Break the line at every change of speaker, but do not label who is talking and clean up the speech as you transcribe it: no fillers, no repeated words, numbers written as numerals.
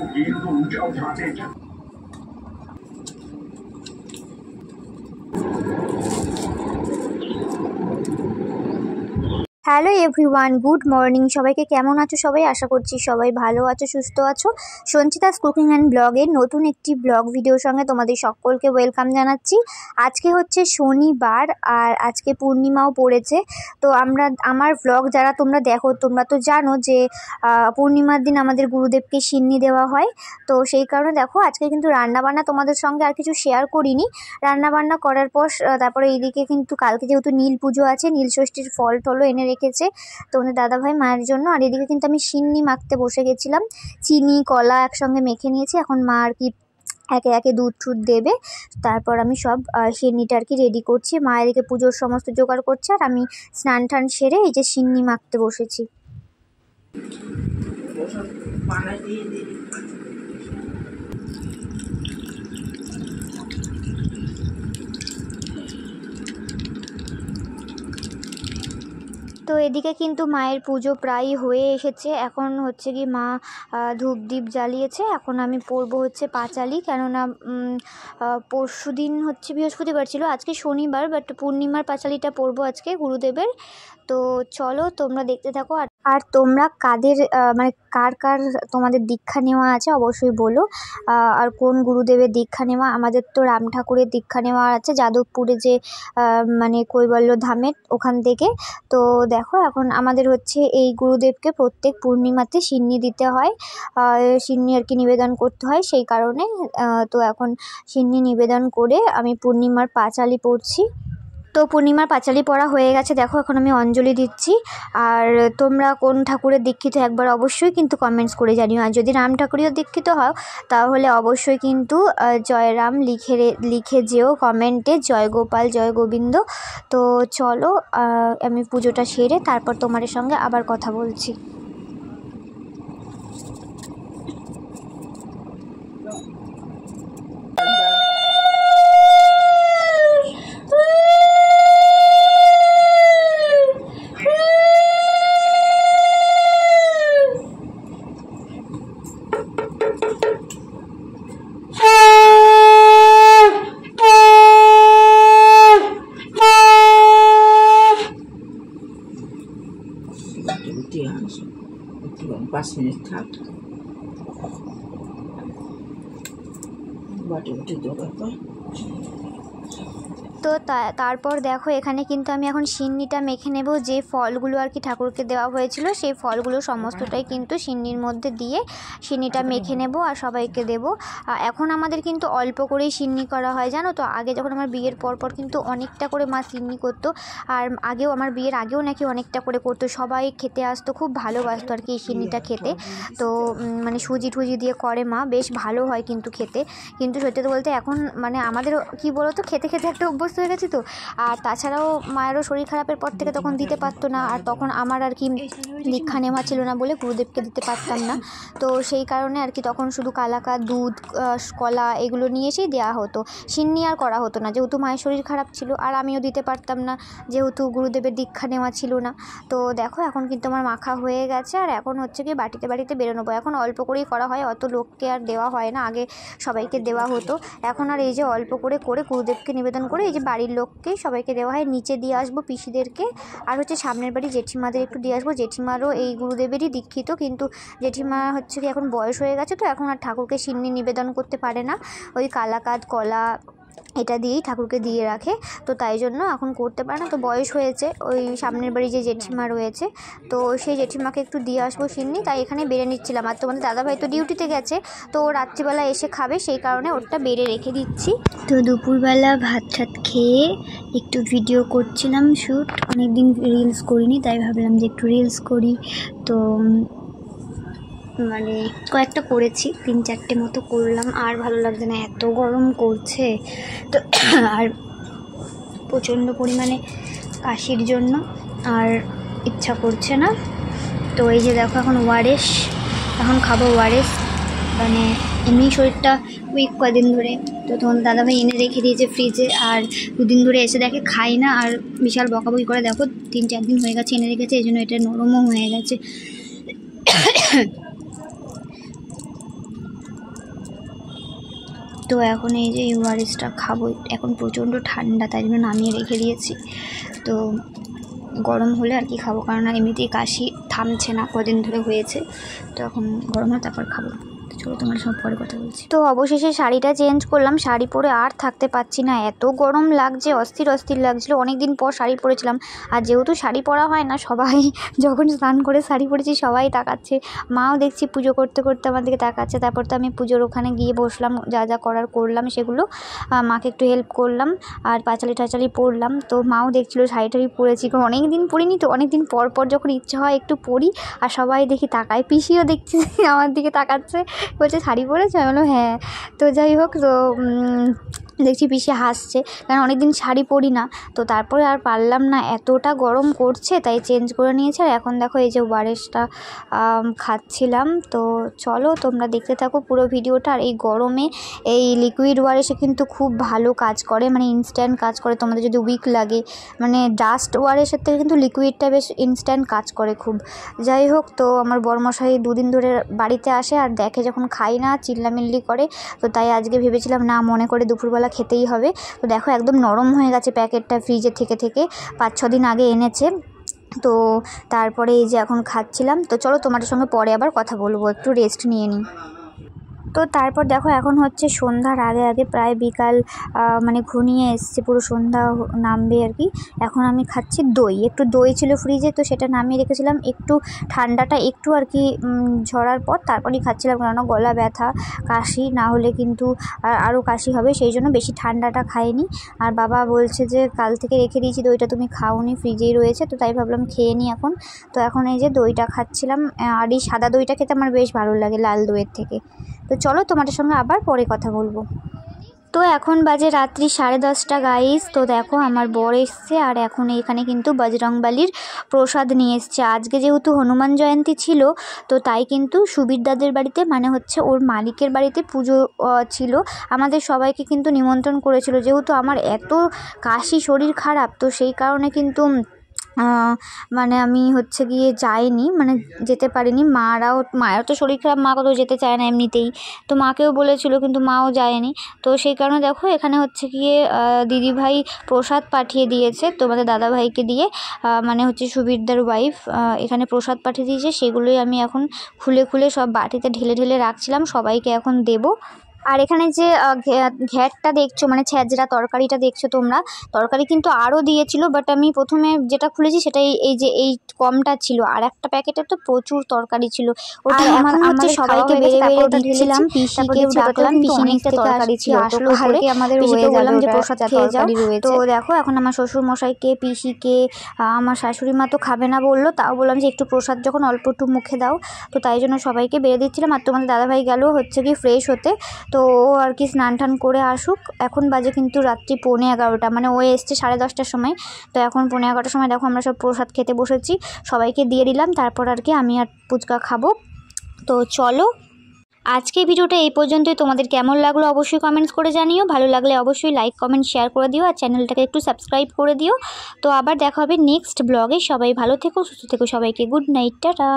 引用调查这证。
হ্যালো everyone, good morning. সবাইকে কেমন আছো সবাই? আশা করছি সবাই ভালো আছো, সুস্থ আছো। সঞ্চিতাস কুকিং অ্যান্ড ব্লগের নতুন একটি ব্লগ ভিডিওর সঙ্গে তোমাদের সকলকে ওয়েলকাম জানাচ্ছি। আজকে হচ্ছে শনিবার আর আজকে পূর্ণিমাও পড়েছে। তো আমার ব্লগ যারা তোমরা দেখো তোমরা তো জানো যে পূর্ণিমার দিন আমাদের গুরুদেবকে সিন্নি দেওয়া হয়। তো সেই কারণে দেখো আজকে কিন্তু রান্নাবান্না তোমাদের সঙ্গে আর কিছু শেয়ার করিনি। রান্নাবান্না করার পর তারপরে এইদিকে কিন্তু কালকে যেহেতু নীল পুজো আছে, নীল ষষ্ঠীর ফল টলও এনে রেখেছে তোমাদের দাদাভাই মায়ের জন্য। আর এদিকে কিন্তু আমি সিন্নি মাখতে বসে গেছিলাম, চিনি কলা একসঙ্গে মেখে নিয়েছি। এখন মা আর কি একে একে দুধ টুধ দেবে, তারপর আমি সব সিন্নিটা আর কি রেডি করছি। মা এদিকে পুজোর সমস্ত জোগাড় করছে আর আমি স্নান টান সেরে এই যে সিন্নি মাখতে বসেছি। তো এদিকে কিন্তু মায়ের পুজো প্রায় হয়ে এসেছে। এখন হচ্ছে কি মা ধূপ দ্বীপ জ্বালিয়েছে। এখন আমি পরবো হচ্ছে পাঁচালি, কেননা পরশু দিন হচ্ছে বৃহস্পতিবার ছিল, আজকে শনিবার, বাট পূর্ণিমার পাঁচালিটা পরবো আজকে গুরুদেবের। তো চলো তোমরা দেখতে থাকো। আর তোমরা কাদের মানে কার কার তোমাদের দীক্ষা নেওয়া আছে অবশ্যই বলো। আর কোন গুরুদেবের দীক্ষা নেওয়া? আমাদের তো রাম ঠাকুরের দীক্ষা নেওয়া আছে যাদবপুরে, যে মানে কৈবল্য ধামের ওখান থেকে। তো দেখো এখন আমাদের হচ্ছে এই গুরুদেবকে প্রত্যেক পূর্ণিমাতে সিন্নি দিতে হয়, সিন্নি আর কি নিবেদন করতে হয়, সেই কারণে তো এখন সিন্নি নিবেদন করে আমি পূর্ণিমার পাঁচালি পড়ছি। তো পূর্ণিমার পাঁচালি পড়া হয়ে গেছে, দেখো এখন আমি অঞ্জলি দিচ্ছি। আর তোমরা কোন ঠাকুরের দীক্ষিত একবার অবশ্যই কিন্তু কমেন্টস করে জানিও। আর যদি রাম ঠাকুরেও দীক্ষিত হও তাহলে অবশ্যই কিন্তু জয় রাম লিখে যেও কমেন্টে, জয় গোপাল জয় গোবিন্দ। তো চলো আমি পুজোটা সেরে তারপর তোমাদের সঙ্গে আবার কথা বলছি।
Pas minit থাক, বাটি জোগাড় কর।
তো তারপর দেখো এখানে কিন্তু আমি এখন সিন্নিটা মেখে নেব। যে ফলগুলো আর কি ঠাকুরকে দেওয়া হয়েছিল সেই ফলগুলো সমস্তটাই কিন্তু সিন্নির মধ্যে দিয়ে সিন্নিটা মেখে নেব আর সবাইকে দেব। এখন আমাদের কিন্তু অল্প করেই সিন্নি করা হয় জানো তো। আগে যখন আমার বিয়ের পর কিন্তু অনেকটা করে মা সিন্নি করতো, আর আগেও আমার বিয়ের আগেও নাকি অনেকটা করে করতো, সবাই খেতে আসতো, খুব ভালোবাসতো আর কি এই সিন্নিটা খেতে। তো মানে সুজি টুজি দিয়ে করে মা, বেশ ভালো হয় কিন্তু খেতে। কিন্তু সত্যি তো বলতে এখন মানে আমাদের কি বলতো খেতে খেতে একটা অভ্যস্ত হয়ে গেছি তো। আর তাছাড়াও মায়েরও শরীর খারাপের পর থেকে তখন দিতে পারতো না, আর তখন আমার আর কি দীক্ষা নেওয়া ছিল না বলে গুরুদেবকে দিতে পারতাম না। তো সেই কারণে আর কি তখন শুধু কালাকাঁদ দুধ কলা এগুলো নিয়ে এসেই দেওয়া হতো, সিন্নি আর করা হতো না, যেহেতু মায়ের শরীর খারাপ ছিল আর আমিও দিতে পারতাম না যেহেতু গুরুদেবের দীক্ষা নেওয়া ছিল না। তো দেখো এখন কিন্তু আমার মাখা হয়ে গেছে আর এখন হচ্ছে কি বাটিতে বাটিতে বেরোনো। এখন অল্প করেই করা হয়, অত লোককে আর দেওয়া হয় না, আগে সবাইকে দেওয়া হতো। এখন আর এই যে অল্প করে করে গুরুদেবকে নিবেদন করে এই যে বাড়ির লোককেই সবাইকে দেওয়া হয়। নিচে দিয়ে আসবো পিসিদেরকে, আর হচ্ছে সামনের বাড়ি জেঠিমাদের একটু দিয়ে আসবো। জেঠিমারও এই গুরুদেবেরই দীক্ষিত, কিন্তু জেঠিমা হচ্ছে কি এখন বয়স হয়ে গেছে তো এখন আর ঠাকুরকে সিন্নি নিবেদন করতে পারে না, ওই কালাকাঁদ কলা এটা দিয়েই ঠাকুরকে দিয়ে রাখে। তো তাই জন্য এখন করতে পারে না, তো বয়স হয়েছে। ওই সামনের বাড়ি যে জেঠিমা রয়েছে তো সেই জেঠিমাকে একটু দিয়ে আসবো সিন্নি, তাই এখানে বেড়ে নিচ্ছিলাম। আর তোমাদের দাদাভাই তো ডিউটিতে গেছে, তো রাত্রিবেলা এসে খাবে, সেই কারণে ওটা বেড়ে রেখে দিচ্ছি। তো দুপুরবেলা ভাত ঠাত খেয়ে একটু ভিডিও করছিলাম শ্যুট, অনেকদিন রিলস করিনি তাই ভাবলাম যে একটু রিলস করি। তো মানে কয়েকটা করেছি, 3-4টে মতো করলাম, আর ভালো লাগছে না, এত গরম করছে। তো আর প্রচণ্ড পরিমাণে কাশির জন্য আর ইচ্ছা করছে না। তো এই যে দেখো এখন ওয়ারেস, এখন খাবো ওয়ারেস, মানে এমনি শরীরটা উইক কদিন ধরে। তো তোমাদের দাদাভাই এনে রেখে দিয়েছে ফ্রিজে, আর দুদিন ধরে এসে দেখে খাই না আর বিশাল বকাবকি করে। দেখো 3-4 দিন হয়ে গেছে এনে রেখেছে, এই জন্য এটা নরমও হয়ে গেছে। তো এখন এই যে ইউআরএসটা খাবো, এখন প্রচণ্ড ঠান্ডা তাই জন্য নামিয়ে রেখে দিয়েছি। তো গরম হলে আর কি খাবো, কারণ এমনিতেই কাশি থামছে না, কদিন ধরে হয়েছে। তো এখন গরম হলে তারপর খাবো। চলো তোমার সব পরে কথা বলছি। তো অবশেষে শাড়িটা চেঞ্জ করলাম, শাড়ি পরে আর থাকতে পারছি না, এত গরম লাগছে, অস্থির অস্থির লাগছিলো। অনেক দিন পর শাড়ি পরেছিলাম, আর যেহেতু শাড়ি পরা হয় না, সবাই যখন স্নান করে শাড়ি পরেছি সবাই তাকাচ্ছে। মাও দেখছি পুজো করতে করতে আমার দিকে তাকাচ্ছে। তারপর তো আমি পুজোর ওখানে গিয়ে বসলাম, যা যা করার করলাম সেগুলো, মাকে একটু হেল্প করলাম আর পাঁচালি টাচালি পরলাম। তো মাও দেখছিলো শাড়ি টাড়ি পরেছি, কারণ অনেক দিন পরিনি, তো অনেক দিন পর পর যখন ইচ্ছে হয় একটু পরি, আর সবাই দেখি তাকায়। পিসিও দেখছি আমার দিকে তাকাচ্ছে, বলছে শাড়ি পরেছো? আমি বললাম হ্যাঁ। তো যাই হোক, তো দেখছি পিসি হাসছে, কারণ অনেক দিন শাড়ি পরি না। তো তারপরে আর পারলাম না, এতটা গরম করছে, তাই চেঞ্জ করে নিয়েছে। আর এখন দেখো এই যে ওয়ারেসটা খাচ্ছিলাম। তো চলো তোমরা দেখতে থাকো পুরো ভিডিওটা। আর এই গরমে এই লিকুইড ওয়ারেসে কিন্তু খুব ভালো কাজ করে, মানে ইনস্ট্যান্ট কাজ করে। তোমাদের যদি উইক লাগে, মানে ডাস্ট ওয়ারেসের থেকে কিন্তু লিকুইডটা বেশ ইনস্ট্যান্ট কাজ করে খুব। যাই হোক, তো আমার বড়মশাই দুদিন ধরে বাড়িতে আসে, আর দেখে যখন খাই না চিল্লামিল্লি করে। তো তাই আজকে ভেবেছিলাম না, মনে করে দুপুরবেলা খেতেই হবে। তো দেখো একদম নরম হয়ে গেছে প্যাকেটটা, ফ্রিজে থেকে 5-6 দিন আগে এনেছে। তো তারপরে এই যে এখন খাচ্ছিলাম। তো চলো তোমাদের সঙ্গে পরে আবার কথা বলবো, একটু রেস্ট নিয়ে নিই। তো তারপর দেখো এখন হচ্ছে সন্ধ্যার আগে আগে, প্রায় বিকাল মানে ঘনিয়ে এসছে, পুরো সন্ধ্যা নামবে আর কি। এখন আমি খাচ্ছি দই, একটু দই ছিল ফ্রিজে, তো সেটা নামিয়ে রেখেছিলাম, একটু ঠান্ডাটা একটু আর কি ঝরার পর তারপরেই খাচ্ছিলাম, কারণ গলা ব্যথা, কাশি না হলে কিন্তু আরও কাশি হবে, সেই জন্য বেশি ঠান্ডাটা খাইনি। আর বাবা বলছে যে কাল থেকে রেখে দিয়েছি দইটা, তুমি খাওনি, ফ্রিজেই রয়েছে। তো তাই ভাবলাম খেয়ে নিই এখন। তো এখন এই যে দইটা খাচ্ছিলাম, আর এই সাদা দইটা খেতে আমার বেশ ভালো লাগে লাল দইয়ের থেকে। তো চলো তোমাদের সঙ্গে আবার পরে কথা বলবো। তো এখন বাজে রাত্রি 10:30 গাইস। তো দেখো আমার বর এসছে, আর এখন এখানে কিন্তু বজরংবলীর প্রসাদ নিয়ে এসছে। আজকে যেহেতু হনুমান জয়ন্তী ছিল, তো তাই কিন্তু সুবীর দাদের বাড়িতে, মানে হচ্ছে ওর মালিকের বাড়িতে পুজো ছিল। আমাদের সবাইকে কিন্তু নিমন্ত্রণ করেছিল, যেহেতু আমার এত কাশি, শরীর খারাপ, তো সেই কারণে কিন্তু মানে আমি হচ্ছে গিয়ে যাইনি, মানে যেতে পারিনি। মায়ের তো শরীর খারাপ, মা কোথাও যেতে চায় না এমনিতেই। তো মাকেও বলেছিল, কিন্তু মাও যায়নি। তো সেই কারণে দেখো এখানে হচ্ছে গিয়ে দিদিভাই প্রসাদ পাঠিয়ে দিয়েছে তোমাদের দাদাভাইকে দিয়ে, মানে হচ্ছে সুবীরদার ওয়াইফ এখানে প্রসাদ পাঠিয়ে দিয়েছে। সেগুলোই আমি এখন খুলে খুলে সব বাটিতে ঢেলে ঢেলে রাখছিলাম, সবাইকে এখন দেবো। আর এখানে যে ঘ্যাটটা দেখছো, মানে ছ্যাঁচড়া তরকারিটা দেখছো তোমরা, তরকারি কিন্তু আরও দিয়েছিল, বাট আমি প্রথমে যেটা খুলেছি সেটাই এই যে এই কমটা ছিল, আর একটা প্যাকেটে তো প্রচুর তরকারি ছিল। ওটা আমাদের সবাইকে বেড়ে বেড়ে দিচ্ছিলাম, পিসিকেও ডাকলাম, পিসি নিচ থেকে তরকারি ছিল, আসলো করে আমাদের হয়ে বললাম যে প্রসাদ খেয়ে যাও। তো দেখো এখন আমার শ্বশুর মশাইকে, পিসিকে, আমার শাশুড়ি মা তো খাবে না বললো, তাও বললাম যে একটু প্রসাদ যখন অল্প একটু মুখে দাও। তো তাই জন্য সবাইকে বেড়ে দিচ্ছিলাম। আর তোমাদের দাদাভাই গেল হচ্ছে কি ফ্রেশ হতে, তো ও আর কি স্নান টান করে আসুক। এখন বাজে কিন্তু রাত্রি 11:45, মানে ও এসছে 10:30টার সময়। তো এখন 11:45টার সময় দেখো আমরা সব প্রসাদ খেতে বসেছি, সবাইকে দিয়ে দিলাম। তারপর আর কি আমি আর পুচকা খাবো। তো চলো আজকে ভিডিওটা এই পর্যন্তই। তোমাদের কেমন লাগলো অবশ্যই কমেন্টস করে জানিও, ভালো লাগলে অবশ্যই লাইক কমেন্ট শেয়ার করে দিও, আর চ্যানেলটাকে একটু সাবস্ক্রাইব করে দিও। তো আবার দেখা হবে নেক্সট ব্লগে। সবাই ভালো থেকো, সুস্থ থেকো, সবাইকে গুড নাইট, টাটা।